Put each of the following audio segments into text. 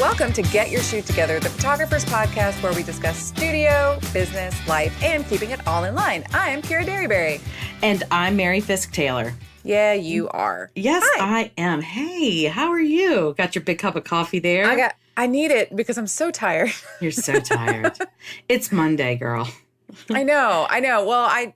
Welcome to Get Your Shoot Together, the photographer's podcast where we discuss studio, business, life, and keeping it all in line. I'm Kira Derryberry. And I'm Mary Fisk-Taylor. Yeah, you are. Yes, Hi. I am. Hey, how are you? Got your big cup of coffee there? I need it because I'm so tired. You're so tired. It's Monday, girl. I know. Well, I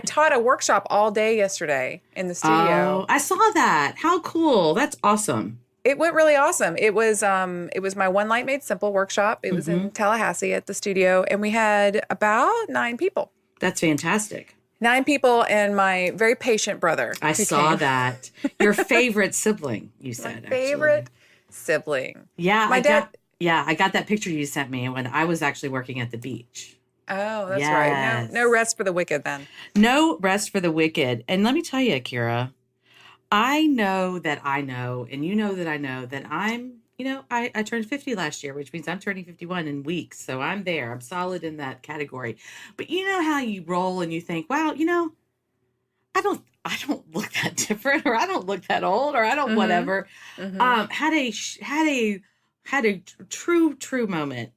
taught a workshop all day yesterday in the studio. Oh, I saw that. How cool. That's awesome. It went really awesome. It was my One Light Made Simple workshop. It was in Tallahassee at the studio, and we had about 9 people. That's fantastic. 9 people and my very patient brother. I saw that. Your favorite sibling, you said. My favorite sibling. Yeah, my dad. I got that picture you sent me when I was actually working at the beach. Oh, that's right. No rest for the wicked then. No rest for the wicked. And let me tell you, Akira, I know that I know, and you know that I'm, I turned 50 last year, which means I'm turning 51 in weeks. So I'm there. I'm solid in that category. But you know how you roll and you think, wow, I don't look that different, or I don't look that old, or I don't whatever. Had a true moment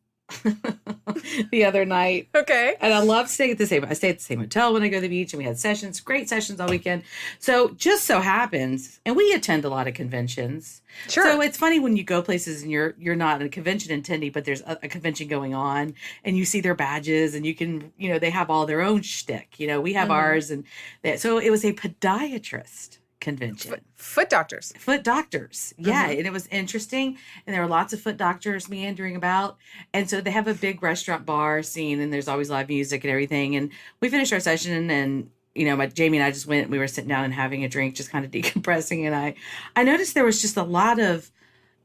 the other night. Okay. And I love staying at the same. I stay at the same hotel when I go to the beach, and we had sessions, great sessions all weekend. So just so happens, and we attend a lot of conventions. Sure. So it's funny when you go places and you're not a convention attendee, but there's a convention going on, and you see their badges, and you can, they have all their own shtick. We have ours, and so it was a podiatrist convention. Foot doctors. Yeah. And it was interesting. And there were lots of foot doctors meandering about. And so they have a big restaurant bar scene, and there's always live music and everything. And we finished our session, and Jamie and I just went, we were sitting down and having a drink, just kind of decompressing. And I noticed there was just a lot of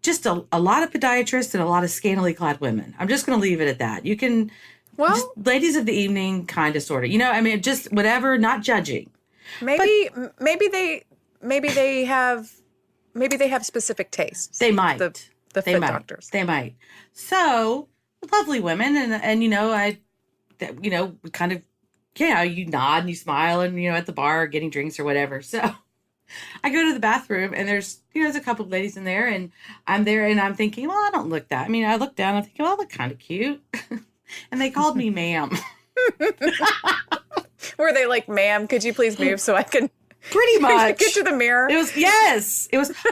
podiatrists and a lot of scantily clad women. I'm just going to leave it at that. You can, just ladies of the evening, kind of, sort of, just whatever, not judging. Maybe they have specific tastes. They might. The foot doctors. They might. So lovely women, and we kind of, you nod and you smile, and at the bar getting drinks or whatever. So I go to the bathroom, and there's a couple of ladies in there, and I'm there, and I'm thinking, well, I don't look that. I look down, I'm thinking, well, I look kind of cute, and they called me ma'am. Were they like, ma'am, could you please move so I can pretty much get to the mirror? It was,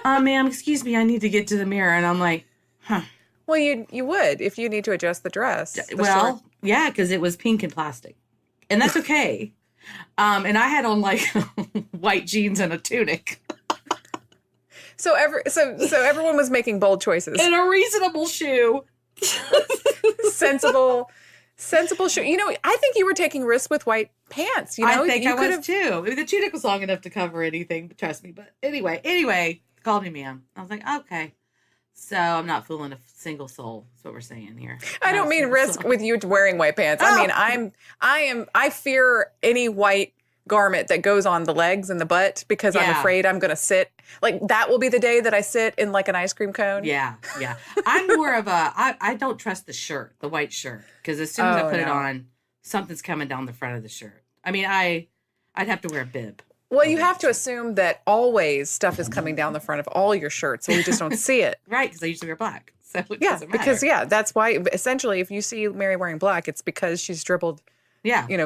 ma'am, excuse me, I need to get to the mirror. And I'm like, huh. Well, you would if you need to adjust the dress. Yeah, because it was pink and plastic. And that's okay. And I had on like white jeans and a tunic. So everyone was making bold choices. And a reasonable shoe. Sensible shoe. I think you were taking risks with white pants. I think I was too. The tunic was long enough to cover anything, trust me. But anyway, called me ma'am. I was like, okay. So I'm not fooling a single soul. That's what we're saying here. I don't mean risk with you wearing white pants. Oh. I mean, I fear any white garment that goes on the legs and the butt, because I'm afraid I'm going to sit. Like, that will be the day that I sit in like an ice cream cone. Yeah. I'm more of I don't trust the shirt, the white shirt, because as soon as I put it on, something's coming down the front of the shirt. I'd have to wear a bib. Well, you have to assume that always stuff is coming down the front of all your shirts, so we just don't see it. Right, because I usually wear black. So it doesn't matter. Because that's why, essentially, if you see Mary wearing black, it's because she's dribbled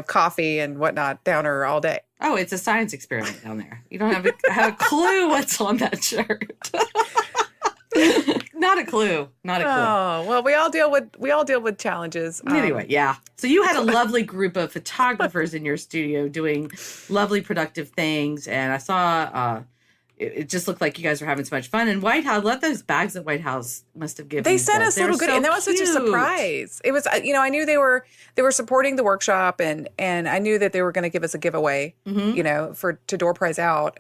coffee and whatnot down her all day. Oh, it's a science experiment down there. You don't have a clue what's on that shirt. Not a clue. Oh, well, we all deal with challenges. Anyway, yeah. So you had a lovely group of photographers in your studio doing lovely, productive things, and I saw it just looked like you guys were having so much fun. And White House, love those bags that White House must have given. They sent us little goodies, and that was such a surprise. It was, I knew they were supporting the workshop, and I knew that they were going to give us a giveaway, to door prize out,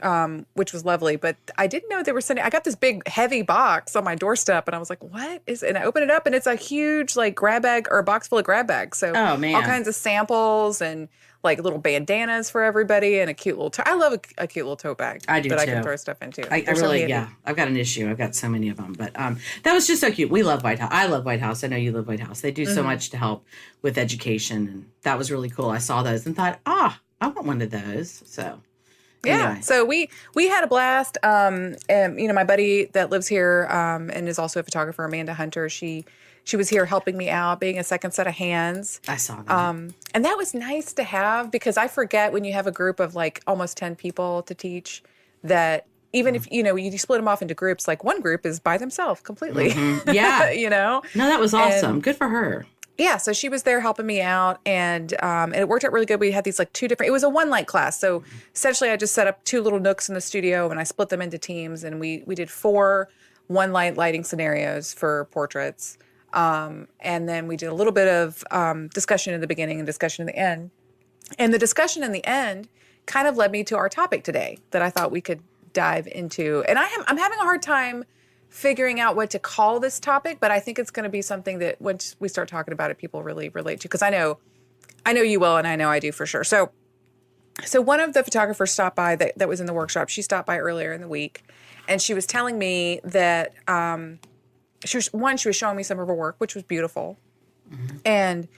which was lovely. But I didn't know they were sending. I got this big heavy box on my doorstep, and I was like, "What is?" And I opened it up, and it's a huge grab bag, or a box full of grab bags. So oh, man. All kinds of samples and like little bandanas for everybody, and a cute little I love a cute little tote bag. I do that too. I can throw stuff into. I really, I've got an issue. I've got so many of them, but that was just so cute. We love White House. I love White House. I know you love White House. They do so much to help with education, and that was really cool. I saw those and thought, I want one of those. So Yeah. Anyway. So we had a blast. And my buddy that lives here, and is also a photographer, Amanda Hunter, she was here helping me out, being a second set of hands. I saw that. And that was nice to have, because I forget when you have a group of like almost 10 people to teach, that even if, you split them off into groups, like one group is by themselves completely, Yeah. No, that was awesome. Good for her. Yeah, so she was there helping me out, and it worked out really good. We had these like two different. It was a one light class, so essentially I just set up two little nooks in the studio, and I split them into teams, and we did 4 one light lighting scenarios for portraits, and then we did a little bit of discussion in the beginning and discussion in the end, and the discussion in the end kind of led me to our topic today that I thought we could dive into, and I'm having a hard time figuring out what to call this topic, but I think it's going to be something that once we start talking about it, people really relate to, because I know you will, and I know I do for sure. So one of the photographers stopped by that was in the workshop. She stopped by earlier in the week, and she was telling me that she was showing me some of her work, which was beautiful, and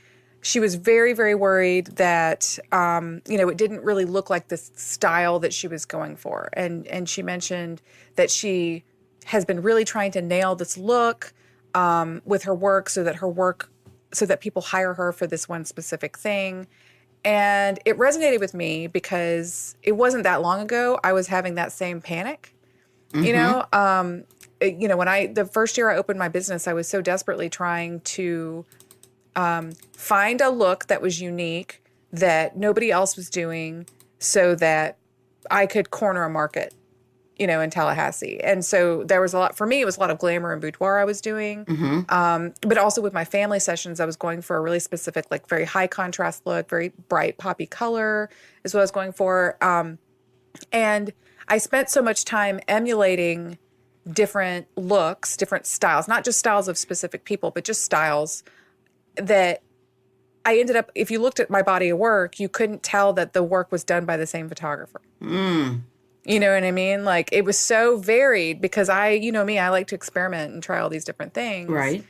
she was very, very worried that it didn't really look like the style that she was going for, and she mentioned that she has been really trying to nail this look with her work, so that people hire her for this one specific thing. And it resonated with me because it wasn't that long ago I was having that same panic. When the first year I opened my business, I was so desperately trying to find a look that was unique, that nobody else was doing, so that I could corner a market, in Tallahassee. And so there was for me, it was a lot of glamour and boudoir I was doing. But also with my family sessions, I was going for a really specific, like very high contrast look, very bright poppy color is what I was going for. And I spent so much time emulating different looks, different styles, not just styles of specific people, but just styles, that I ended up, if you looked at my body of work, you couldn't tell that the work was done by the same photographer. You know what I mean? Like, it was so varied, because I like to experiment and try all these different things. Right.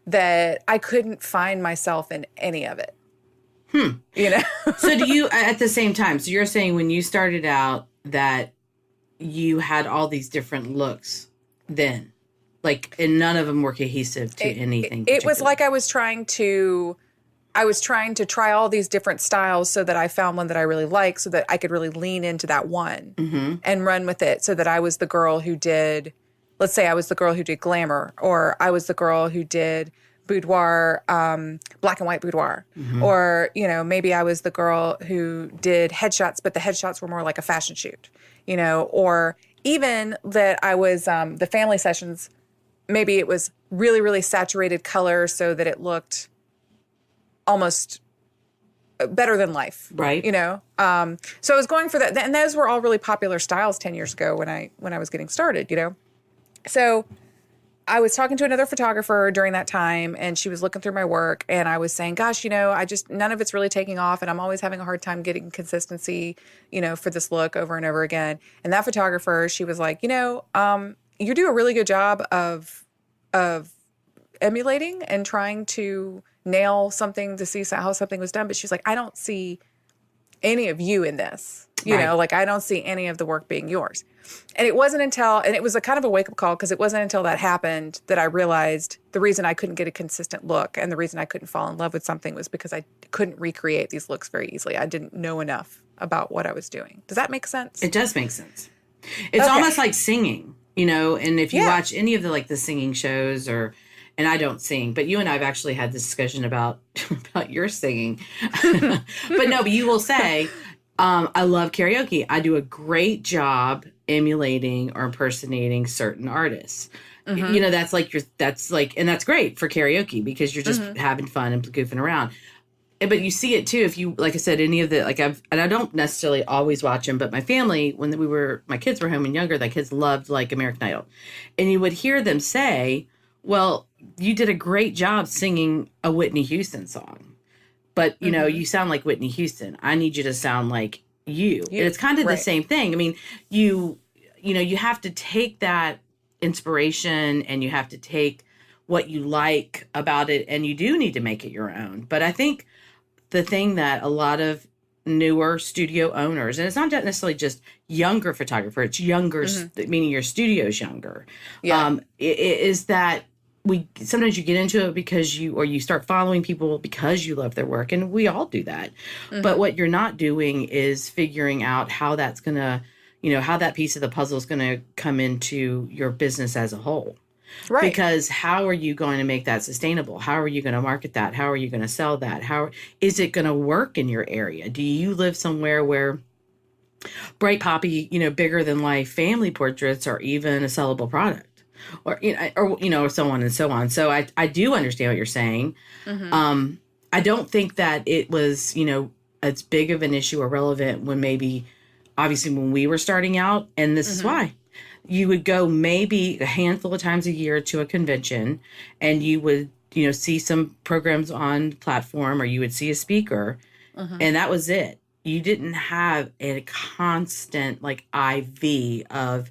That I couldn't find myself in any of it. So do you, at the same time, so you're saying when you started out that you had all these different looks then, like, and none of them were cohesive to anything It was like I was trying to try all these different styles, so that I found one that I really like, so that I could really lean into that one and run with it, so that I was the girl who did, let's say I was the girl who did glamour, or I was the girl who did boudoir, black and white boudoir, or, maybe I was the girl who did headshots, but the headshots were more like a fashion shoot, or even that I was, the family sessions, maybe it was really, really saturated color, so that it looked almost better than life. Right. So I was going for that. And those were all really popular styles 10 years ago when I was getting started, So I was talking to another photographer during that time, and she was looking through my work, and I was saying, gosh, none of it's really taking off, and I'm always having a hard time getting consistency, for this look over and over again. And that photographer, she was like, you do a really good job of emulating and trying to nail something to see how something was done. But she's like, I don't see any of you in this, like I don't see any of the work being yours. And it wasn't until, and it was a kind of a wake up call, because it wasn't until that happened that I realized the reason I couldn't get a consistent look, and the reason I couldn't fall in love with something, was because I couldn't recreate these looks very easily. I didn't know enough about what I was doing. Does that make sense? It does make sense. It's almost like singing, and if you watch any of the singing shows, and I don't sing, but you and I have actually had this discussion about your singing. But you will say, I love karaoke. I do a great job emulating or impersonating certain artists. That's and that's great for karaoke, because you're just having fun and goofing around. But you see it too, if you, like I said, any of the, and I don't necessarily always watch them, but my family, when my kids were home and younger, the kids loved American Idol. And you would hear them say, well, you did a great job singing a Whitney Houston song, but you sound like Whitney Houston. I need you to sound like you. And it's kind of the same thing. I mean, you have to take that inspiration, and you have to take what you like about it, and you do need to make it your own. But I think the thing that a lot of newer studio owners, and it's not necessarily just younger photographer, it's younger, meaning your studio's younger. Yeah. Is that sometimes you get into it because you start following people because you love their work, and we all do that. But what you're not doing is figuring out how that's going to, how that piece of the puzzle is going to come into your business as a whole. Right. Because how are you going to make that sustainable? How are you going to market that? How are you going to sell that? How is it going to work in your area? Do you live somewhere where bright poppy, bigger than life family portraits are even a sellable product, or so on and so on? So I do understand what you're saying. I don't think that it was, as big of an issue or relevant obviously when we were starting out, and this is why. You would go maybe a handful of times a year to a convention, and you would, see some programs on platform, or you would see a speaker, and that was it. You didn't have a constant IV of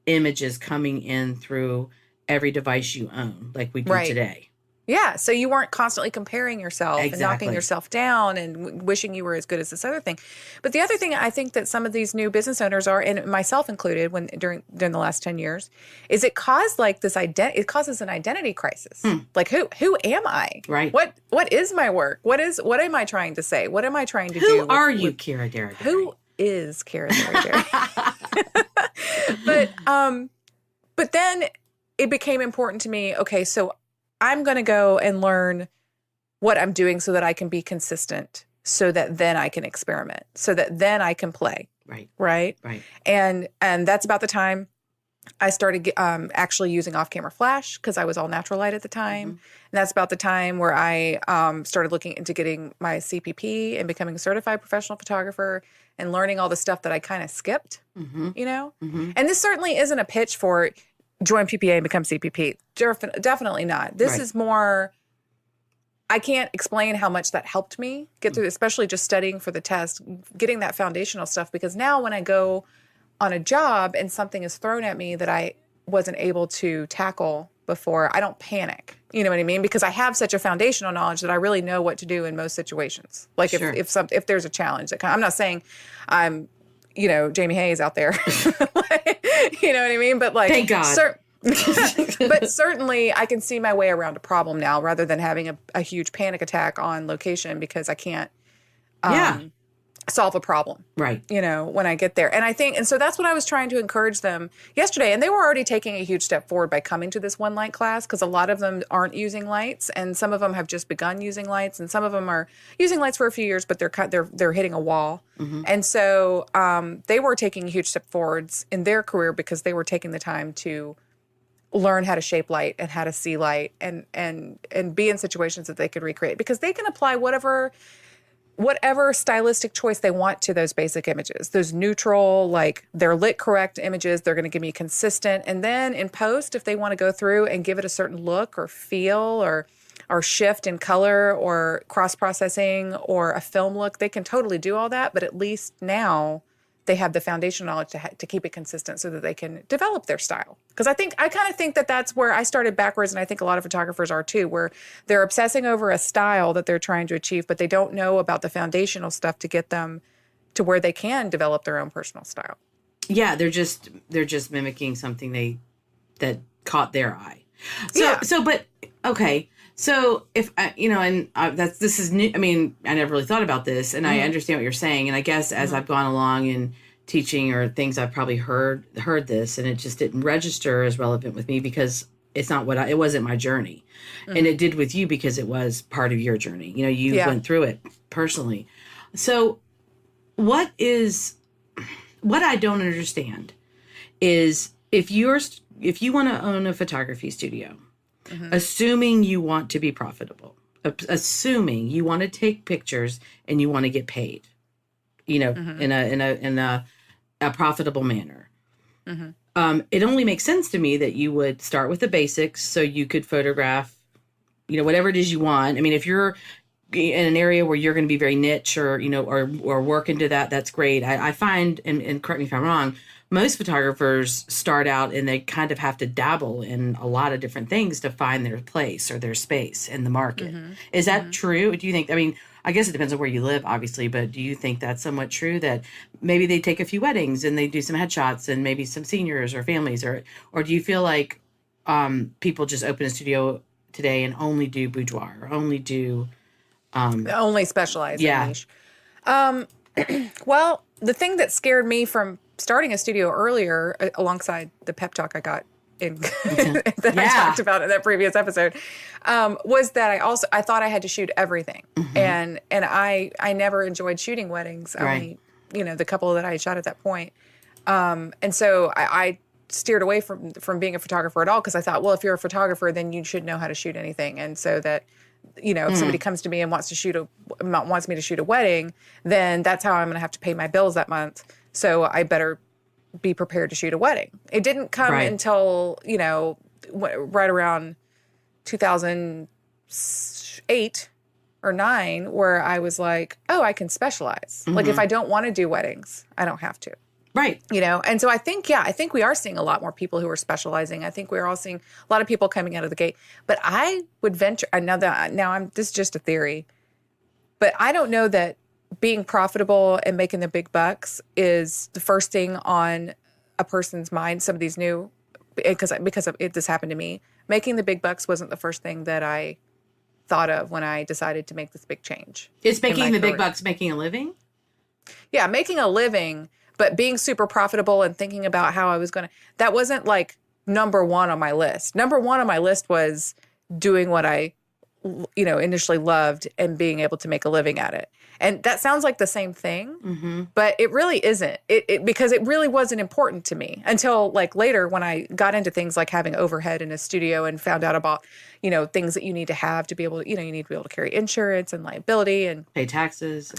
images coming in through every device you own like we do today. Yeah. So you weren't constantly comparing yourself and Exactly. knocking yourself down and wishing you were as good as this other thing. But the other thing I think that some of these new business owners are, and myself included, during the last 10 years, is it caused it causes an identity crisis. Like who am I? Right. What is my work? What am I trying to say? What am I trying to do? Who are you, Kira Derrick? Who is Kira Derrick? But then it became important to me. Okay, so I'm going to go and learn what I'm doing so that I can be consistent, so that then I can experiment, so that then I can play. Right. And that's about the time I started actually using off-camera flash, because I was all natural light at the time. And that's about the time where I started looking into getting my CPP and becoming a certified professional photographer and learning all the stuff that I kind of skipped, And this certainly isn't a pitch for join PPA and become CPP. Definitely not. This is more, I can't explain how much that helped me get through, especially just studying for the test, getting that foundational stuff. Because now when I go on a job and something is thrown at me that I wasn't able to tackle before, I don't panic. You know what I mean? Because I have such a foundational knowledge that I really know what to do in most situations. Like if there's a challenge I'm not saying I'm, Jamie Hayes out there, you know what I mean? But thank God. But certainly I can see my way around a problem now, rather than having a huge panic attack on location because I can't solve a problem. Right. When I get there. And so that's what I was trying to encourage them yesterday. And they were already taking a huge step forward by coming to this one light class, because a lot of them aren't using lights, and some of them have just begun using lights, and some of them are using lights for a few years, but they're hitting a wall. And so they were taking huge step forwards in their career because they were taking the time to learn how to shape light and how to see light and be in situations that they could recreate, because they can apply whatever stylistic choice they want to those basic images. Those neutral, they're lit correct images, they're going to give me consistent. And then in post, if they want to go through and give it a certain look or feel or shift in color or cross-processing or a film look, they can totally do all that. But at least now they have the foundational knowledge to keep it consistent so that they can develop their style. Because I kind of think that that's where I started backwards, and I think a lot of photographers are too, where they're obsessing over a style that they're trying to achieve, but they don't know about the foundational stuff to get them to where they can develop their own personal style. Yeah, they're just mimicking something that caught their eye. But okay. So if this is new. I mean, I never really thought about this, and I understand what you're saying. And I guess as I've gone along in teaching or things, I've probably heard this, and it just didn't register as relevant with me because it's not it wasn't my journey, and it did with you because it was part of your journey. You went through it personally. So what I don't understand is if you want to own a photography studio. Assuming you want to be profitable, assuming you want to take pictures and you want to get paid, in a profitable manner. It only makes sense to me that you would start with the basics so you could photograph, whatever it is you want. I mean, if you're in an area where you're going to be very niche or work into that, that's great. I find, and correct me if I'm wrong, most photographers start out and they kind of have to dabble in a lot of different things to find their place or their space in the market. Is that true? Do you think, I guess it depends on where you live, obviously, but do you think that's somewhat true that maybe they take a few weddings and they do some headshots and maybe some seniors or families, or do you feel like people just open a studio today and only do boudoir or only do Only specialize in yeah. niche. Well, the thing that scared me from starting a studio earlier, alongside the pep talk I got in that I talked about in that previous episode, was that I thought I had to shoot everything, and I never enjoyed shooting weddings. Right. Only the couple that I had shot at that point, and so I steered away from being a photographer at all, because I thought, well, if you're a photographer, then you should know how to shoot anything, and so that. If somebody comes to me and wants me to shoot a wedding, then that's how I'm going to have to pay my bills that month. So I better be prepared to shoot a wedding. It didn't come until, right around 2008 or 9, where I was like, oh, I can specialize. Like, if I don't want to do weddings, I don't have to. Right. And so I think we are seeing a lot more people who are specializing. I think we're all seeing a lot of people coming out of the gate. But I would venture, this is just a theory, but I don't know that being profitable and making the big bucks is the first thing on a person's mind. Some of these new, because this happened to me, making the big bucks wasn't the first thing that I thought of when I decided to make this big change. It's making the big bucks, making a living? Yeah, making a living. But being super profitable and thinking about how I was going to, that wasn't like number one on my list. Number one on my list was doing what I, initially loved and being able to make a living at it. And that sounds like the same thing, but it really isn't. Because it really wasn't important to me until like later, when I got into things like having overhead in a studio and found out about, things that you need to have to be able to, you need to be able to carry insurance and liability and pay taxes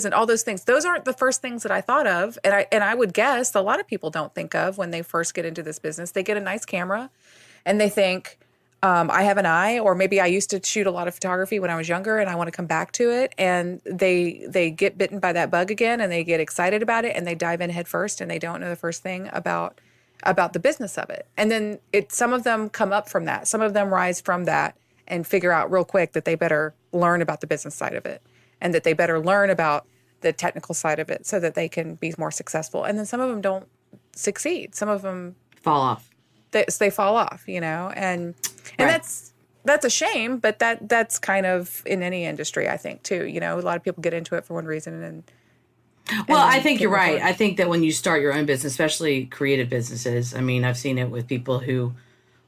and all those things. Those aren't the first things that I thought of. And I would guess a lot of people don't think of when they first get into this business. They get a nice camera and they think, I have an eye, or maybe I used to shoot a lot of photography when I was younger and I want to come back to it. And they get bitten by that bug again and they get excited about it and they dive in head first and they don't know the first thing about the business of it. And then some of them come up from that. Some of them rise from that and figure out real quick that they better learn about the business side of it and that they better learn about the technical side of it so that they can be more successful. And then some of them don't succeed. Some of them fall off. They fall off, and that's a shame, but that's kind of in any industry, I think, too. A lot of people get into it for one reason and well, I think you're right. I think that when you start your own business, especially creative businesses, I mean, I've seen it with people who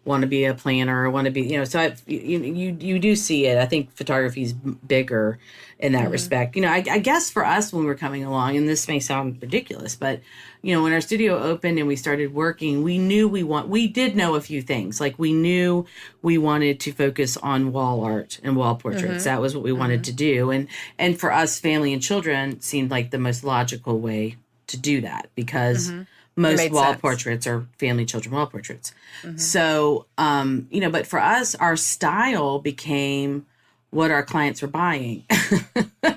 want to be a planner or want to be, so you do see it. I think photography is bigger in that respect. I guess for us when we're coming along, and this may sound ridiculous, but when our studio opened and we started working, we knew we did know a few things. Like we knew we wanted to focus on wall art and wall portraits. That was what we wanted to do. And for us, family and children seemed like the most logical way to do that because most wall portraits are family children wall portraits. So, but for us, our style became what our clients were buying.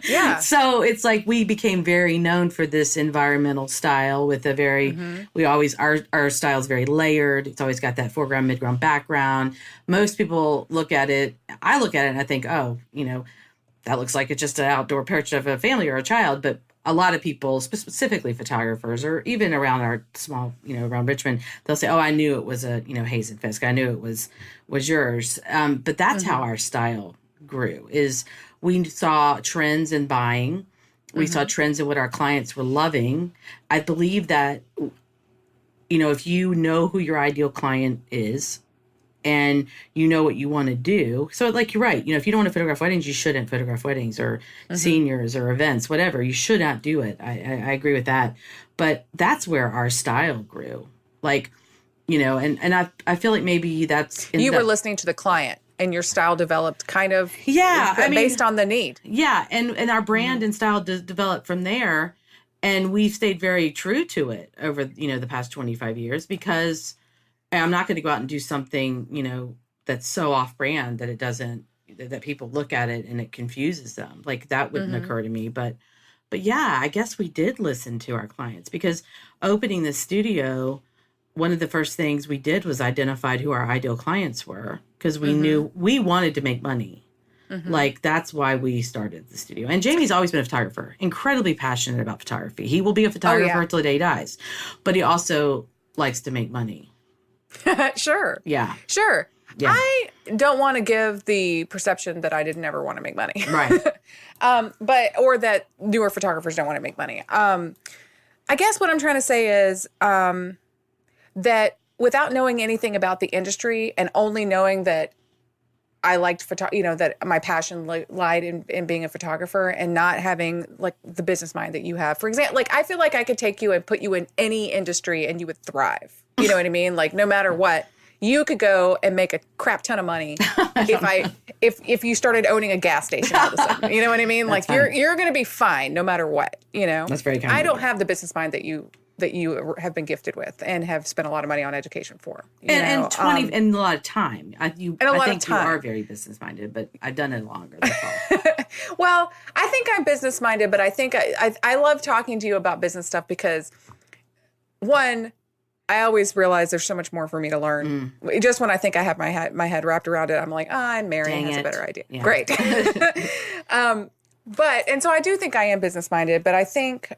Yeah. So it's like we became very known for this environmental style with a very, our style is very layered. It's always got that foreground, midground, background. Most people look at it, I look at it and I think, oh, that looks like it's just an outdoor portrait of a family or a child. But a lot of people, specifically photographers, or even around our small, around Richmond, they'll say, oh, I knew it was a, Hayes and Fisk. I knew it was yours. But that's how our style grew, is we saw trends in buying. We saw trends in what our clients were loving. I believe that, if you know who your ideal client is and you know what you want to do. So like, you're right. If you don't want to photograph weddings, you shouldn't photograph weddings or seniors or events, whatever. You should not do it. I agree with that. But that's where our style grew. Like, and I feel like maybe that's... You were listening to the client and your style developed kind of based on the need. Yeah. And our brand and style developed from there. And we've stayed very true to it over, the past 25 years because I'm not going to go out and do something, that's so off brand that it doesn't, that people look at it and it confuses them. Like that wouldn't occur to me. But yeah, I guess we did listen to our clients because opening the studio, one of the first things we did was identified who our ideal clients were because we knew we wanted to make money. Like, that's why we started the studio. And Jamie's always been a photographer, incredibly passionate about photography. He will be a photographer until the day he dies. But he also likes to make money. Sure. Yeah. Sure. Yeah. I don't want to give the perception that I didn't ever want to make money. Right. Or that newer photographers don't want to make money. I guess what I'm trying to say is that without knowing anything about the industry and only knowing that I liked that my passion lied in being a photographer and not having like the business mind that you have. For example, like I feel like I could take you and put you in any industry and you would thrive. You know what I mean? Like no matter what, you could go and make a crap ton of money if you started owning a gas station all of a sudden. You know what I mean? Like you're going to be fine no matter what, you know? That's very kind. I don't have the business mind that you have been gifted with and have spent a lot of money on education for. And a lot of time. I think you are very business minded, but I've done it longer. That's all. Well, I think I'm business minded, but I think I love talking to you about business stuff because one, I always realize there's so much more for me to learn. Just when I think I have my head wrapped around it, I'm like, and Mary has a better idea. Yeah. Great. And so I do think I am business minded, but I think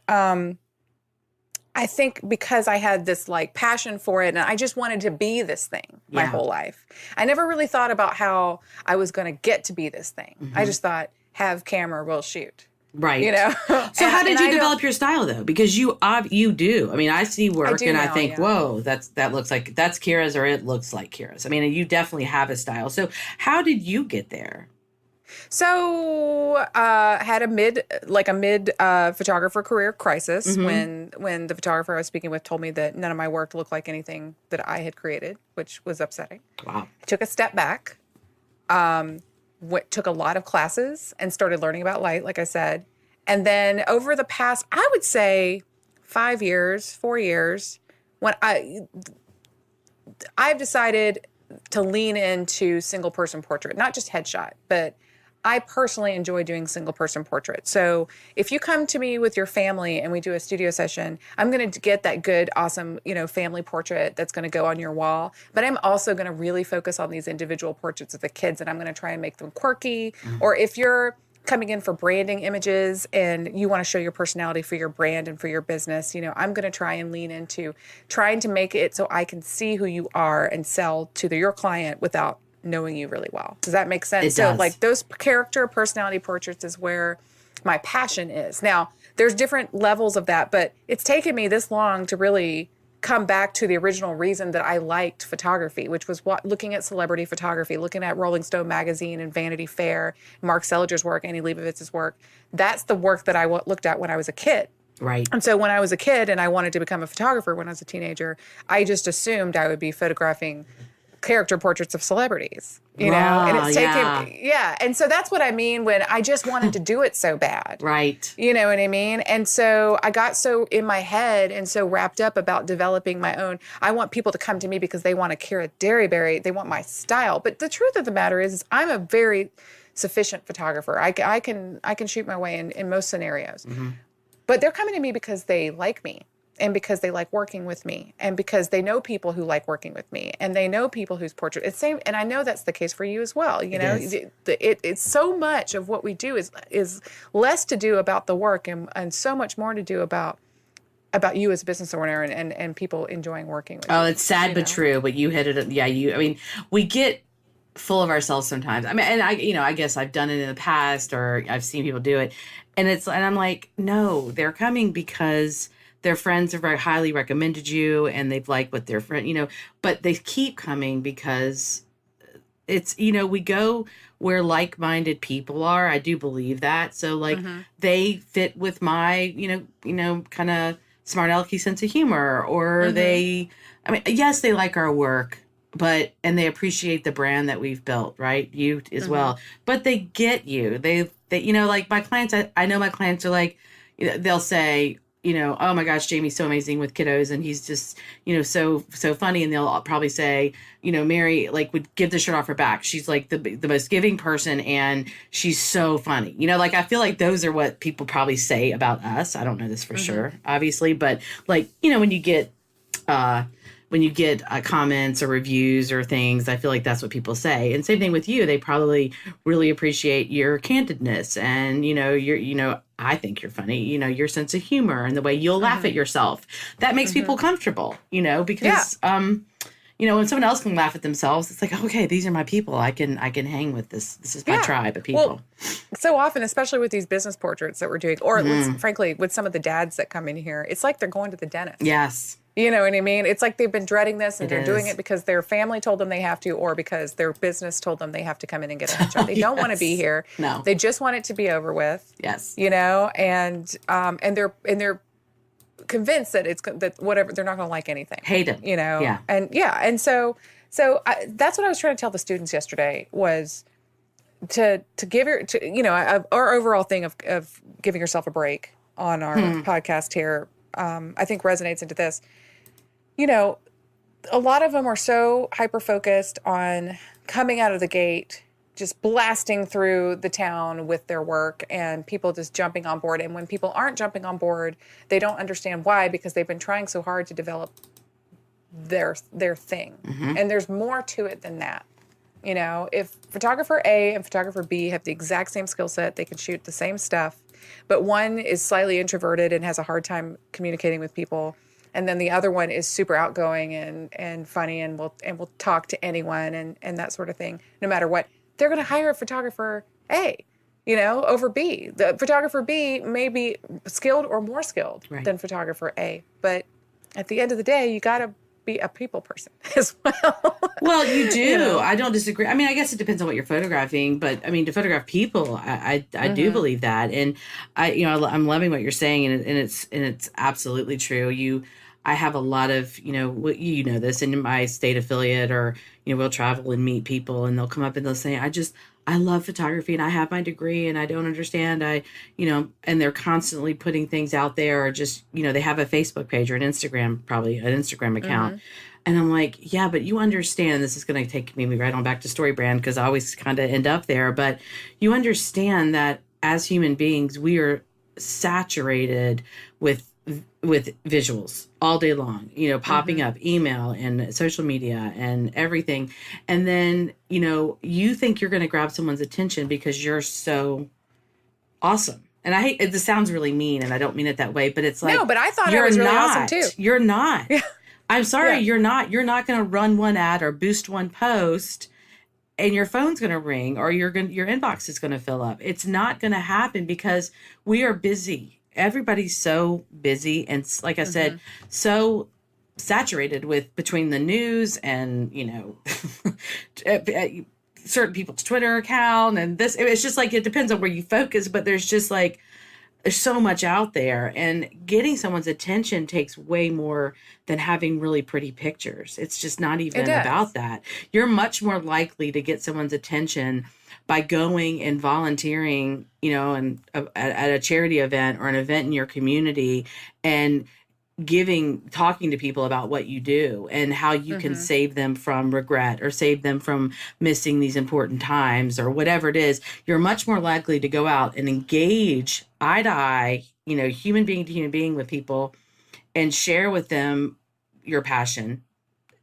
because I had this like passion for it and I just wanted to be this thing my whole life. I never really thought about how I was going to get to be this thing. I just thought, have camera, we'll shoot. Right. You know? So how did you develop your style though? Because you do. I mean, I see work and I think, whoa, that looks like that's Kira's or it looks like Kira's. I mean, you definitely have a style. So how did you get there? So had a mid photographer career crisis when the photographer I was speaking with told me that none of my work looked like anything that I had created, which was upsetting. Wow. I took a step back, took a lot of classes and started learning about light, like I said. And then over the past, I would say 4 years, when I've decided to lean into single person portrait, not just headshot, but I personally enjoy doing single person portraits. So if you come to me with your family and we do a studio session, I'm going to get that good, awesome, family portrait that's going to go on your wall. But I'm also going to really focus on these individual portraits of the kids and I'm going to try and make them quirky. Or if you're coming in for branding images and you want to show your personality for your brand and for your business, I'm going to try and lean into trying to make it so I can see who you are and sell to your client without knowing you really well. Does that make sense? It does. Like those character personality portraits is where my passion is. Now, there's different levels of that, but it's taken me this long to really come back to the original reason that I liked photography, which was looking at celebrity photography, looking at Rolling Stone magazine and Vanity Fair, Mark Seliger's work, Annie Leibovitz's work. That's the work that I looked at when I was a kid. Right. And so when I was a kid and I wanted to become a photographer when I was a teenager, I just assumed I would be photographing character portraits of celebrities, and it's taken, And so that's what I mean when I just wanted to do it so bad. Right. You know what I mean? And so I got so in my head and so wrapped up about developing my own. I want people to come to me because they want a Kira Derryberry. They want my style. But the truth of the matter is I'm a very sufficient photographer. I can shoot my way in most scenarios. But they're coming to me because they like me. And because they like working with me, and because they know people who like working with me, and they know people whose portrait it's same. And I know that's the case for you as well. It's so much of what we do is less to do about the work and so much more to do about you as a business owner and people enjoying working with you. Oh, it's sad but true. But you hit it. Yeah, we get full of ourselves sometimes. I mean, and I guess I've done it in the past, or I've seen people do it, and I'm like, no, they're coming because their friends have very highly recommended you and they've liked what their friend, but they keep coming because it's, we go where like-minded people are. I do believe that. So they fit with my, kind of smart alecky sense of humor, or yes, they like our work, and they appreciate the brand that we've built, right? You as well, but they get you. They, like my clients, I know my clients are like, they'll say, oh my gosh, Jamie's so amazing with kiddos and he's just, so funny. And they'll probably say, Mary would give the shirt off her back. She's like the most giving person and she's so funny. I feel like those are what people probably say about us. I don't know this for sure, obviously, but when you get when you get comments or reviews or things, I feel like that's what people say. And same thing with you. They probably really appreciate your candidness and, I think you're funny, your sense of humor and the way you'll laugh at yourself. That makes people comfortable, because, when someone else can laugh at themselves, it's like, okay, these are my people. I can hang with this. This is my tribe of people. Well, so often, especially with these business portraits that we're doing, or frankly, with some of the dads that come in here, it's like they're going to the dentist. Yes. You know what I mean? It's like they've been dreading this and they're doing it because their family told them they have to, or because their business told them they have to come in and get a headshot. They don't want to be here. No. They just want it to be over with. Yes. And they're convinced that that whatever, they're not going to like anything. Hate it. Yeah. And so that's what I was trying to tell the students yesterday was to give our overall thing of giving yourself a break on our podcast here. I think resonates into this. A lot of them are so hyper-focused on coming out of the gate, just blasting through the town with their work and people just jumping on board. And when people aren't jumping on board, they don't understand why, because they've been trying so hard to develop their thing. And there's more to it than that. If photographer A and photographer B have the exact same skill set, they can shoot the same stuff, but one is slightly introverted and has a hard time communicating with people, and then the other one is super outgoing and funny and will talk to anyone and that sort of thing. No matter what, they're going to hire a photographer A, over B. The photographer B may be skilled or more skilled than photographer A, but at the end of the day, you got to be a people person as well. Well, you do. I don't disagree. I mean, I guess it depends on what you're photographing, but I mean, to photograph people, I do believe that. And I'm loving what you're saying, and it's absolutely true. I have a lot of, this in my state affiliate, or, we'll travel and meet people and they'll come up and they'll say, I love photography and I have my degree and I don't understand. And they're constantly putting things out there, or just, they have a Facebook page or an Instagram account. And I'm like, yeah, but you understand, this is going to take me right on back to StoryBrand, because I always kind of end up there. But you understand that as human beings, we are saturated with visuals all day long, popping up, email and social media and everything. And then, you think you're going to grab someone's attention because you're so awesome. And I hate, this sounds really mean and I don't mean it that way, but it's like, no, but I thought it was really awesome too. You're not. I'm sorry. You're not going to run one ad or boost one post and your phone's going to ring, or your inbox is going to fill up. It's not going to happen because we are busy. Everybody's so busy and, like I said, so saturated with between the news and, certain people's Twitter account and this. It's just like, it depends on where you focus, but there's so much out there, and getting someone's attention takes way more than having really pretty pictures. It's just not even about that. You're much more likely to get someone's attention by going and volunteering, and at a charity event or an event in your community, and talking to people about what you do and how you can save them from regret or save them from missing these important times or whatever it is. You're much more likely to go out and engage eye to eye, human being to human being with people, and share with them your passion.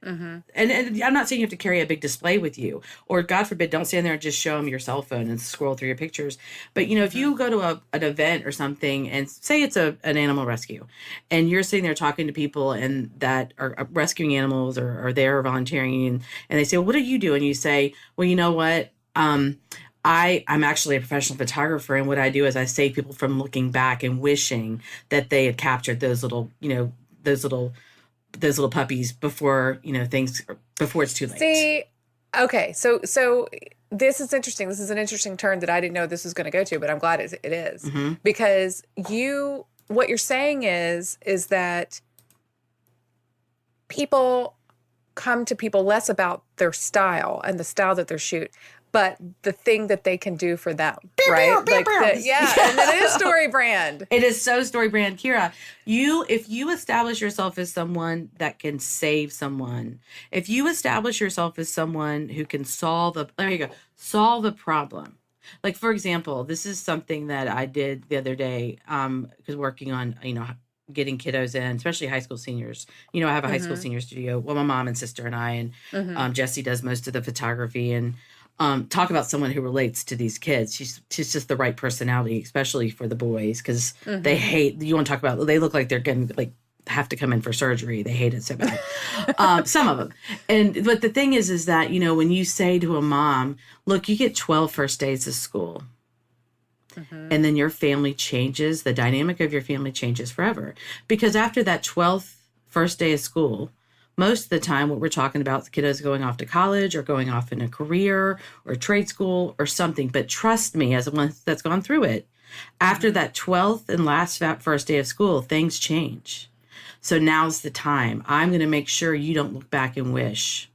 And I'm not saying you have to carry a big display with you, or God forbid, don't stand there and just show them your cell phone and scroll through your pictures. But, if you go to an event or something, and say it's an animal rescue, and you're sitting there talking to people and that are rescuing animals or they're volunteering, and they say, well, what do you do? And you say, well, you know what? I'm actually a professional photographer, and what I do is I save people from looking back and wishing that they had captured those little puppies before it's too late. See, okay, so this is interesting. This is an interesting turn that I didn't know this was going to go to, but I'm glad it is because what you're saying is that people come to people less about their style and the style that they shoot, but the thing that they can do for them, right? And then it is StoryBrand. It is so StoryBrand, Kira. If you establish yourself as someone that can save someone, if you establish yourself as someone who can solve a problem. Like, for example, this is something that I did the other day, because working on, getting kiddos in, especially high school seniors. You know, I have a high school senior studio. Well, my mom and sister and I, and Jessie does most of the photography, and talk about someone who relates to these kids. She's just the right personality, especially for the boys, because they hate, you want to talk about, they look like they're getting like, have to come in for surgery. They hate it so bad. Some of them. But the thing is that, you know, when you say to a mom, look, you get 12 first days of school, and then your family changes, the dynamic of your family changes forever. Because after that 12th first day of school, most of the time what we're talking about, the kiddos going off to college or going off in a career or trade school or something. But trust me, as one that's gone through it, after that 12th and last first day of school, things change. So now's the time. I'm going to make sure you don't look back and wish.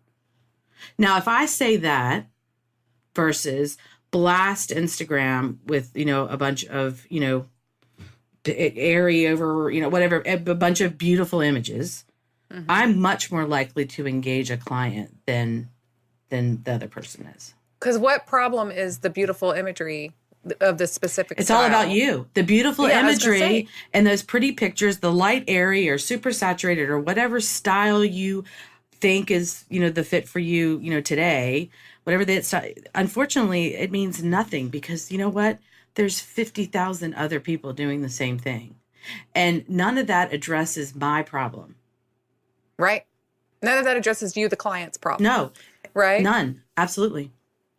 Now, if I say that versus blast Instagram with, you know, a bunch of, you know, airy over, you know, whatever, a bunch of beautiful images, I'm much more likely to engage a client than the other person is. Because what problem is the beautiful imagery of the specific It's style? all about you. The beautiful imagery and those pretty pictures, the light, airy, or super saturated, or whatever style you think is, you know, the fit for you, you know, today, whatever that. Unfortunately, it means nothing, because you know what? There's 50,000 other people doing the same thing, and none of that addresses my problem. Right. None of that addresses you, the client's problem. No. Right. None. Absolutely.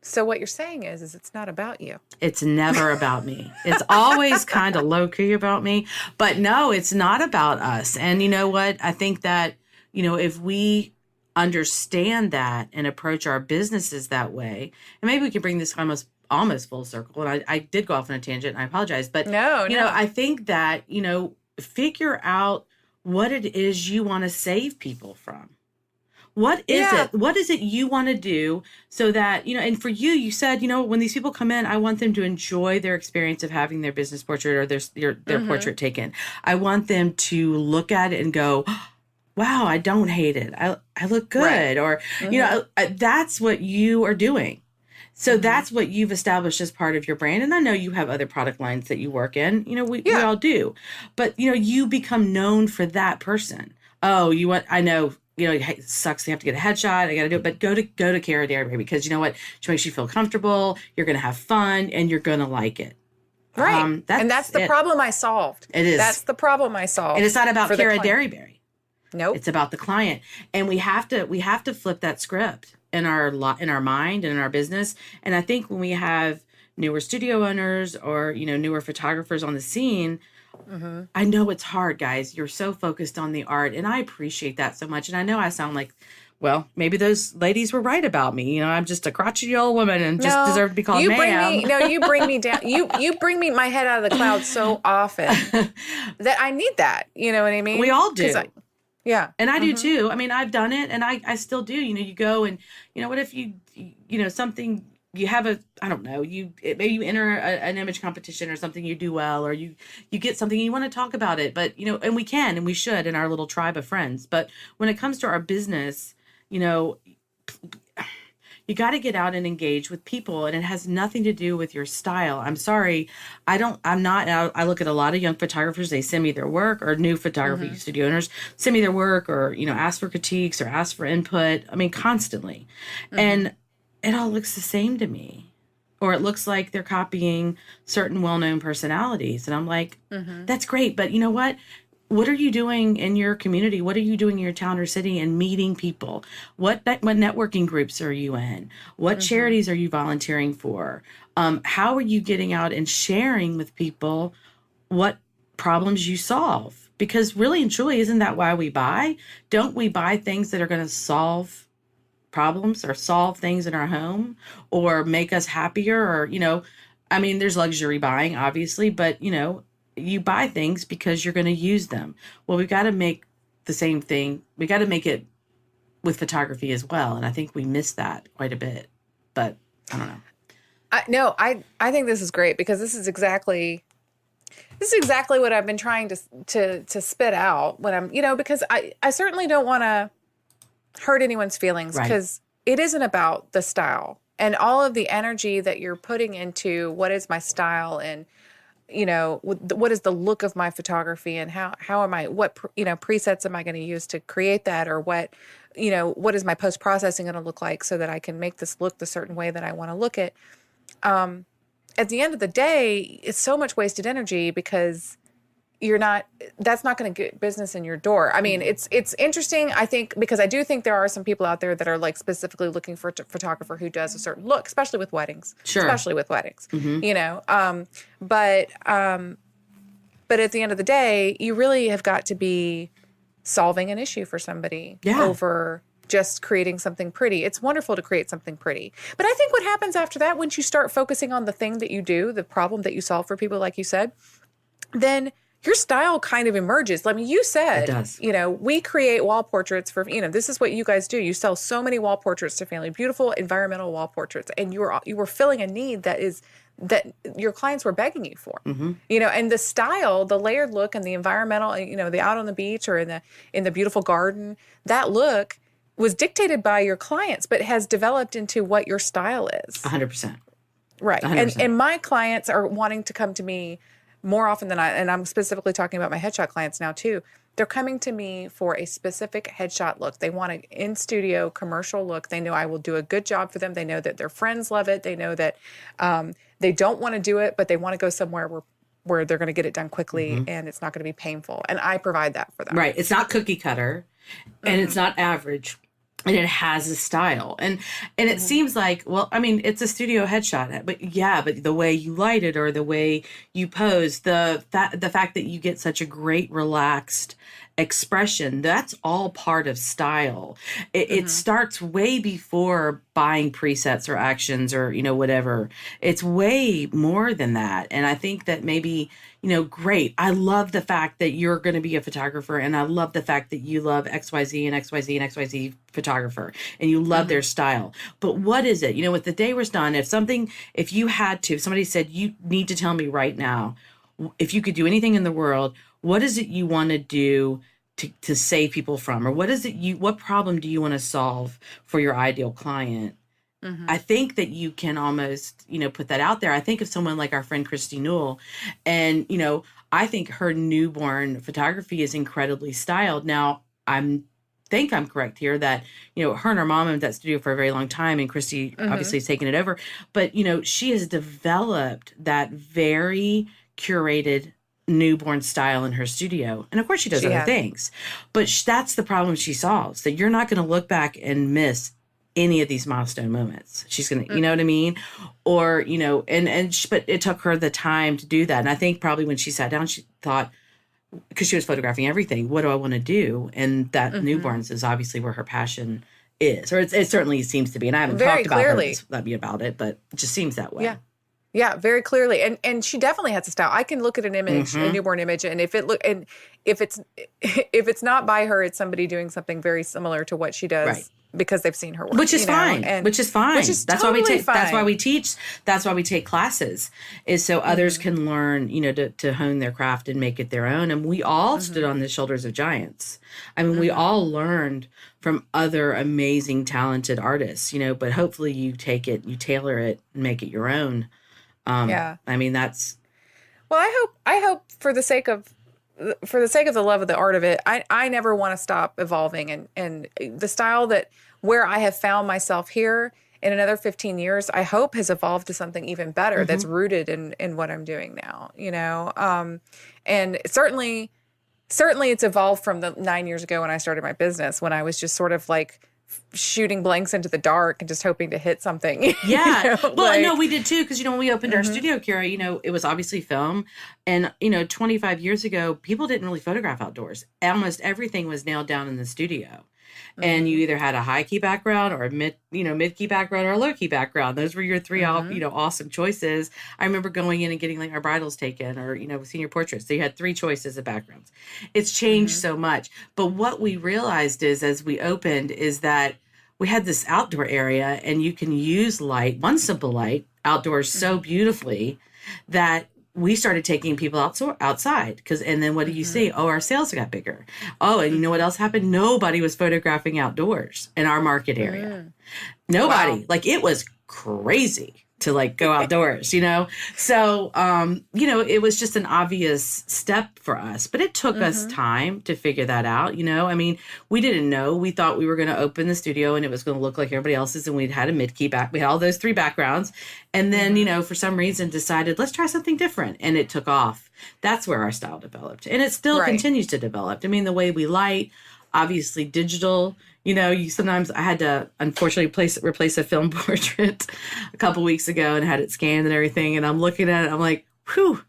So what you're saying is it's not about you. It's never about me. It's always kind of low key about me, but no, it's not about us. And you know what? I think that, you know, if we understand that and approach our businesses that way, and maybe we can bring this almost full circle. And I did go off on a tangent, and I apologize, but you know, I think that, you know, figure out what it is you want to save people from. What is it? What is it you want to do so that, you know, and for you, you said, you know, when these people come in, I want them to enjoy their experience of having their business portrait or their portrait taken. I want them to look at it and go, wow, I don't hate it. I look good. Right. Or, you know, that's what you are doing. So that's what you've established as part of your brand. And I know you have other product lines that you work in. You know, we all do. But, you know, you become known for that person. Oh, I know, you know, it sucks. You have to get a headshot. I got to do it. But go to Cara Dairy, because you know what? She makes you feel comfortable. You're going to have fun, and you're going to like it. Right. And that's the problem I solved. It is. That's the problem I solved. And it's not about Cara Dairy. Nope. It's about the client. And we have to flip that script in our mind and in our business. And I think when we have newer studio owners or, you know, newer photographers on the scene, I know it's hard, guys. You're so focused on the art, and I appreciate that so much. And I know I sound like, well, maybe those ladies were right about me. You know, I'm just a crotchety old woman and just deserve to be called ma'am. You bring me down. You bring me my head out of the clouds so often that I need that. You know what I mean? We all do. And I do too. I mean, I've done it, and I still do. You know, you go and, you know, what if you know, something, you have I don't know, maybe you enter an image competition or something, you do well, or you get something and you want to talk about it, but, you know, and we can, and we should in our little tribe of friends. But when it comes to our business, you know, you got to get out and engage with people, and it has nothing to do with your style. I'm sorry. I look at a lot of young photographers. They send me their work, or new photography studio owners send me their work, or, you know, ask for critiques or ask for input. I mean, constantly. And it all looks the same to me, or it looks like they're copying certain well-known personalities. And I'm like, that's great. But you know what? What are you doing in your community? What are you doing in your town or city and meeting people? What networking groups are you in? What charities are you volunteering for? How are you getting out and sharing with people what problems you solve? Because really and truly, isn't that why we buy? Don't we buy things that are going to solve problems or solve things in our home or make us happier? Or, you know, I mean, there's luxury buying, obviously, but, you know, you buy things because you're going to use them. Well, we've got to make the same thing. We got to make it with photography as well. And I think we miss that quite a bit, but I don't know. I think this is great, because this is exactly what I've been trying to spit out when I'm, you know, because I certainly don't want to hurt anyone's feelings, because it isn't about the style and all of the energy that you're putting into what is my style. And what is the look of my photography, and how am I, what, presets am I going to use to create that, or what is my post-processing going to look like so that I can make this look the certain way that I want to look it. At the end of the day, it's so much wasted energy because that's not going to get business in your door. I mean, it's interesting, I think, because I do think there are some people out there that are like specifically looking for a photographer who does a certain look, especially with weddings. Sure. Especially with weddings, but at the end of the day, you really have got to be solving an issue for somebody over just creating something pretty. It's wonderful to create something pretty. But I think what happens after that, once you start focusing on the thing that you do, the problem that you solve for people, like you said, then your style kind of emerges. I mean, you said, it does. We create wall portraits for, this is what you guys do. You sell so many wall portraits to family, beautiful environmental wall portraits. And you were filling a need that your clients were begging you for, and the style, the layered look and the environmental, the out on the beach or in the beautiful garden, that look was dictated by your clients, but has developed into what your style is. 100%. Right. 100%. And my clients are wanting to come to me more often than and I'm specifically talking about my headshot clients now too. They're coming to me for a specific headshot look. They want an in-studio commercial look. They know I will do a good job for them. They know that their friends love it. They know that they don't want to do it, but they want to go somewhere where they're going to get it done quickly and it's not going to be painful. And I provide that for them. Right. It's not cookie cutter and it's not average. And it has a style. And it seems like, well, I mean, it's a studio headshot, but the way you light it or the way you pose, the fact that you get such a great relaxed expression, that's all part of style. It starts way before buying presets or actions or, whatever. It's way more than that. And I think that maybe, great. I love the fact that you're going to be a photographer, and I love the fact that you love XYZ and XYZ and XYZ photographer, and you love their style. But what is it? With the day was done, if somebody said, you need to tell me right now, if you could do anything in the world, what is it you want to do to save people from? Or what problem do you want to solve for your ideal client? I think that you can almost, put that out there. I think of someone like our friend Christy Newell, and, I think her newborn photography is incredibly styled. Now, I'm correct here that, her and her mom owned that studio for a very long time, and Christy obviously has taken it over. But, she has developed that very curated newborn style in her studio. And of course she does other things, but that's the problem she solves, that you're not going to look back and miss any of these milestone moments. She's going to, you know what I mean? Or, but it took her the time to do that. And I think probably when she sat down, she thought, because she was photographing everything, what do I want to do? And that newborns is obviously where her passion is, or it certainly seems to be. And I haven't talked about it, but it just seems that way. Yeah. Yeah, very clearly. And she definitely has a style. I can look at an image, a newborn image, and if it's not by her, it's somebody doing something very similar to what she does because they've seen her work. Which is fine. Which is fine. That's totally fine. That's why we teach. That's why we take classes, is so others can learn, to hone their craft and make it their own. And we all stood on the shoulders of giants. I mean, we all learned from other amazing, talented artists, but hopefully you take it, you tailor it, and make it your own. I mean, that's. Well, I hope for the sake of the love of the art of it, I never want to stop evolving, and the style where I have found myself here in another 15 years, I hope has evolved to something even better that's rooted in what I'm doing now, and certainly it's evolved from the 9 years ago when I started my business, when I was just sort of like shooting blanks into the dark and just hoping to hit something. Yeah. No, we did too. Cause when we opened our studio, Kira, it was obviously film, and, 25 years ago, people didn't really photograph outdoors. Almost everything was nailed down in the studio. And you either had a high key background or a mid key background or a low key background. Those were your three, awesome choices. I remember going in and getting like our bridals taken or, senior portraits. So you had three choices of backgrounds. It's changed so much. But what we realized is, as we opened, is that we had this outdoor area, and you can use light, one simple light outdoors so beautifully that we started taking people outside, and then what do you see? Oh, our sales got bigger. Oh, and you know what else happened? Nobody was photographing outdoors in our market area. Nobody. Wow. Like, it was crazy. to like go outdoors, So, it was just an obvious step for us, but it took us time to figure that out. I mean, we didn't know. We thought we were going to open the studio and it was going to look like everybody else's. And we'd had a mid-key back. We had all those 3 backgrounds. And then, for some reason decided, let's try something different. And it took off. That's where our style developed. And it still continues to develop. I mean, the way we light, obviously digital. Sometimes I had to unfortunately replace a film portrait a couple weeks ago and had it scanned and everything. And I'm looking at it, I'm like, whew,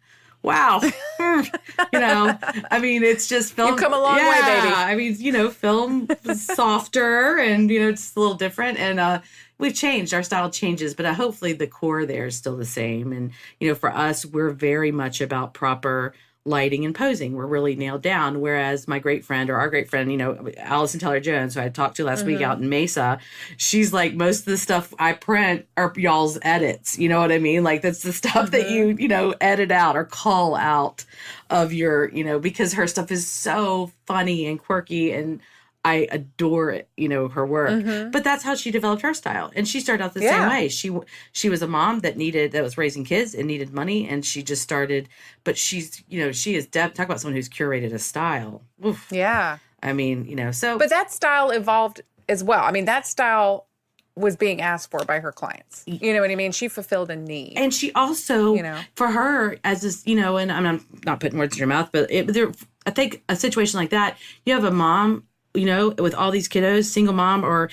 wow. I mean, it's just film. You've come a long way, baby. I mean, film is softer and, it's a little different. And we've changed. Our style changes, but hopefully the core there is still the same. And, for us, we're very much about proper lighting and posing. We're really nailed down. Whereas our great friend, Allison Teller Jones, who I talked to last week out in Mesa, she's like, most of the stuff I print are y'all's edits. You know what I mean? Like that's the stuff that you edit out or call out of your, because her stuff is so funny and quirky and I adore it, her work. But that's how she developed her style. And she started out the same way. She was a mom that was raising kids and needed money. And she just started, but she's, she is talk about someone who's curated a style. Oof. Yeah. I mean, so. But that style evolved as well. I mean, that style was being asked for by her clients. You know what I mean? She fulfilled a need. And she also, for her, as this, and I'm not putting words in your mouth, but I think a situation like that, you have a mom, with all these kiddos, single mom or,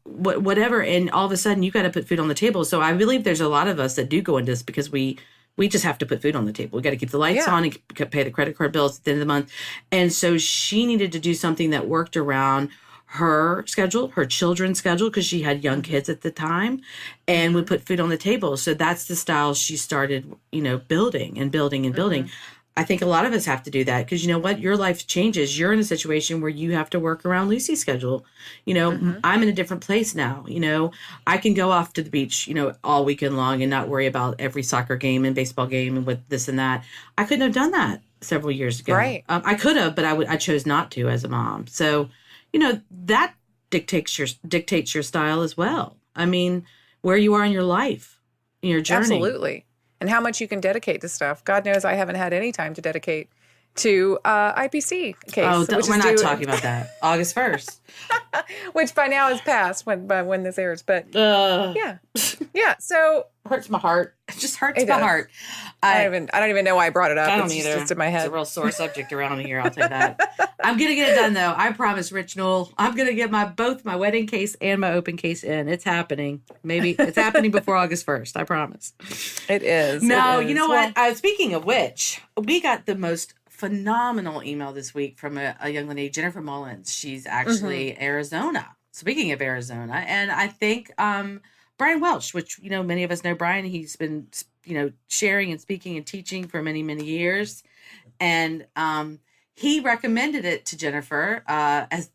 whatever. And all of a sudden you got to put food on the table. So I believe there's a lot of us that do go into this because we just have to put food on the table. We got to keep the lights on and pay the credit card bills at the end of the month. And so she needed to do something that worked around her schedule, her children's schedule, because she had young kids at the time, and would put food on the table. So that's the style she started, building and building and building. I think a lot of us have to do that because you know what? Your life changes. You're in a situation where you have to work around Lucy's schedule. I'm in a different place now. I can go off to the beach, all weekend long and not worry about every soccer game and baseball game and with this and that. I couldn't have done that several years ago. Right. I could have, but I chose not to as a mom. So, that dictates your style as well. I mean, where you are in your life, in your journey. Absolutely. And how much you can dedicate to stuff. God knows I haven't had any time to dedicate to IPC case. Oh, we're not talking about that. August 1st. Which by now is past when this airs. But yeah. So hurts my heart. It just hurts my heart. I don't even know why I brought it up. I don't it's either. Just in my head. It's a real sore subject around here. I'll tell you that. I'm gonna get it done though. I promise, Rich Newell. I'm gonna get both my wedding case and my open case in. It's happening. Maybe it's happening before August 1st. I promise. It is. No, it is. You know what? Speaking of which, we got the most phenomenal email this week from a young lady, Jennifer Mullins. She's actually Arizona. Speaking of Arizona, and I think Brian Welch, which many of us know Brian. He's been sharing and speaking and teaching for many, many years, and he recommended it to Jennifer as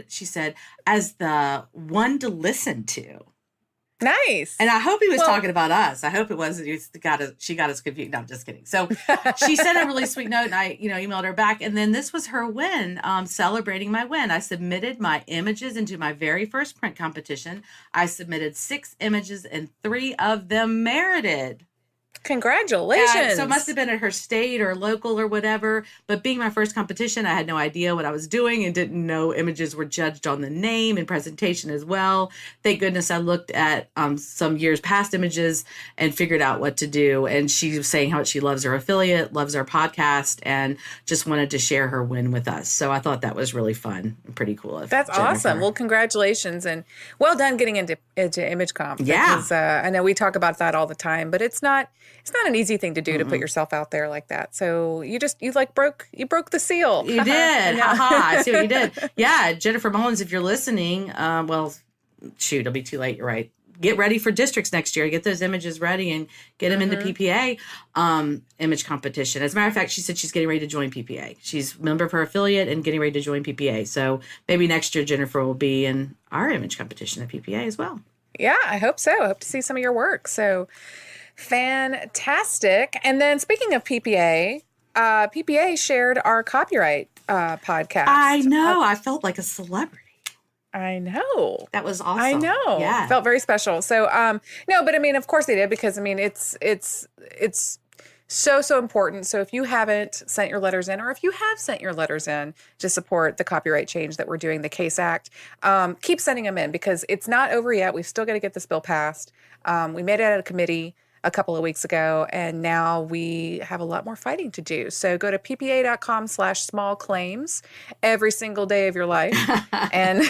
she said as the one to listen to. Nice. And I hope he was talking about us. I hope it wasn't. She got us confused. No, I'm just kidding. So she sent a really sweet note, and I, emailed her back. And then this was her win, celebrating my win. I submitted my images into my very first print competition. I submitted 6 images, and 3 of them merited. Congratulations. Yeah, so it must have been at her state or local or whatever. But being my first competition, I had no idea what I was doing and didn't know images were judged on the name and presentation as well. Thank goodness I looked at some years past images and figured out what to do. And she was saying how she loves her affiliate, loves our podcast, and just wanted to share her win with us. So I thought that was really fun and pretty cool. That's Jennifer. Awesome. Well, congratulations and well done getting into Image Comp. Yeah. Because, I know we talk about that all the time, but it's not an easy thing to do to put yourself out there like that. So you broke the seal. You did. I see what you did. Yeah. Jennifer Mullins, if you're listening, well, shoot, it'll be too late. You're right. Get ready for districts next year. Get those images ready and get them into PPA image competition. As a matter of fact, she said she's getting ready to join PPA. She's a member of her affiliate and getting ready to join PPA. So maybe next year, Jennifer will be in our image competition at PPA as well. Yeah, I hope so. I hope to see some of your work. So fantastic. And then speaking of PPA, PPA shared our copyright podcast. I know. I felt like a celebrity. I know. That was awesome. I know. Yeah. Felt very special. So, no, but I mean, of course they did, because I mean, it's so important. So if you haven't sent your letters in, or if you have sent your letters in to support the copyright change that we're doing, the CASE Act, keep sending them in, because it's not over yet. We've still got to get this bill passed. We made it out of committee a couple of weeks ago, and now we have a lot more fighting to do. So go to ppa.com/small claims every single day of your life and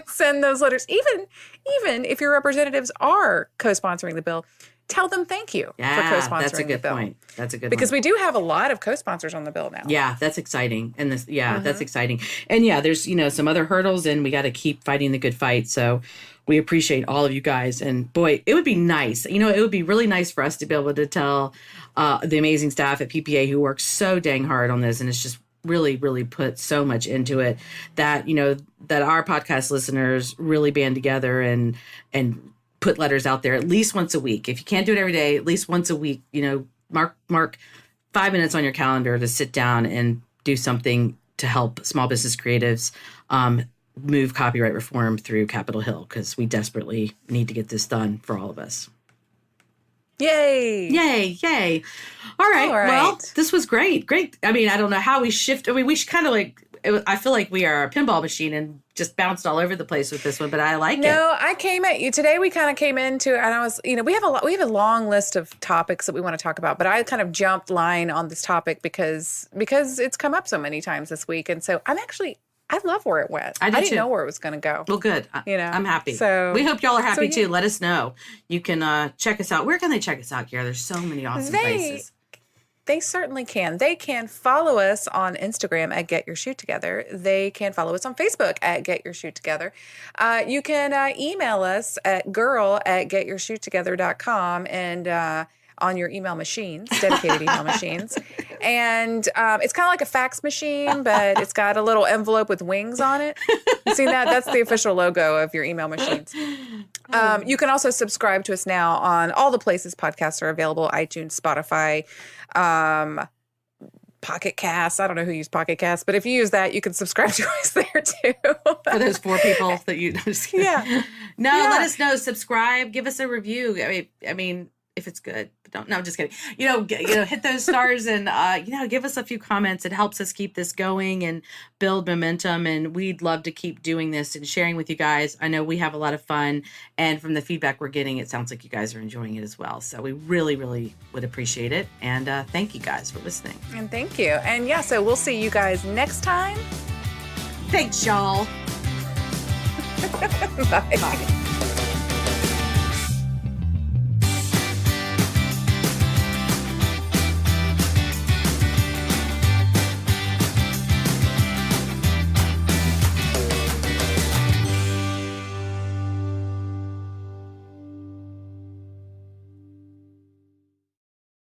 send those letters. Even if your representatives are co-sponsoring the bill, tell them thank you for co-sponsoring that's a good the bill. point. That's a good Because one. we do have a lot of co-sponsors on the bill now. Yeah, that's exciting. And this, that's exciting. And yeah, there's, some other hurdles, and we got to keep fighting the good fight. So we appreciate all of you guys. And boy, it would be nice. It would be really nice for us to be able to tell the amazing staff at PPA who works so dang hard on this, and it's just really, really put so much into it, that, that our podcast listeners really band together and put letters out there at least once a week. If you can't do it every day, at least once a week, mark 5 minutes on your calendar to sit down and do something to help small business creatives move copyright reform through Capitol Hill, because we desperately need to get this done for all of us. Yay! Yay! All right. Well, this was great. I mean, I don't know how we shift. I mean, we should kind of I feel like we are a pinball machine and just bounced all over the place with this one, but I like it. No, I came at you today. We kind of came into, and I was, we have a long list of topics that we want to talk about, but I kind of jumped line on this topic because it's come up so many times this week, and so I love where it went. I didn't know where it was going to go. Well, good. I'm happy. So we hope y'all are happy too. Let us know. You can check us out. Where can they check us out, Kiara? There's so many awesome places. They certainly can. They can follow us on Instagram at Get Your Shoot Together. They can follow us on Facebook at Get Your Shoot Together. You can email us at girl@getyourshoottogether.com and on your email machines, dedicated email machines. And it's kind of like a fax machine, but it's got a little envelope with wings on it. You see that? That's the official logo of your email machines. You can also subscribe to us now on all the places podcasts are available: iTunes, Spotify, Pocket Cast. I don't know who used Pocket Cast, but if you use that, you can subscribe to us there too. For those 4 people that you just yeah. Let us know. Subscribe. Give us a review. I mean, if it's good. No, I'm just kidding. Hit those stars and give us a few comments. It helps us keep this going and build momentum. And we'd love to keep doing this and sharing with you guys. I know we have a lot of fun, and from the feedback we're getting, it sounds like you guys are enjoying it as well. So we really, really would appreciate it. And thank you guys for listening. And thank you. And so we'll see you guys next time. Thanks, y'all. Bye. Bye.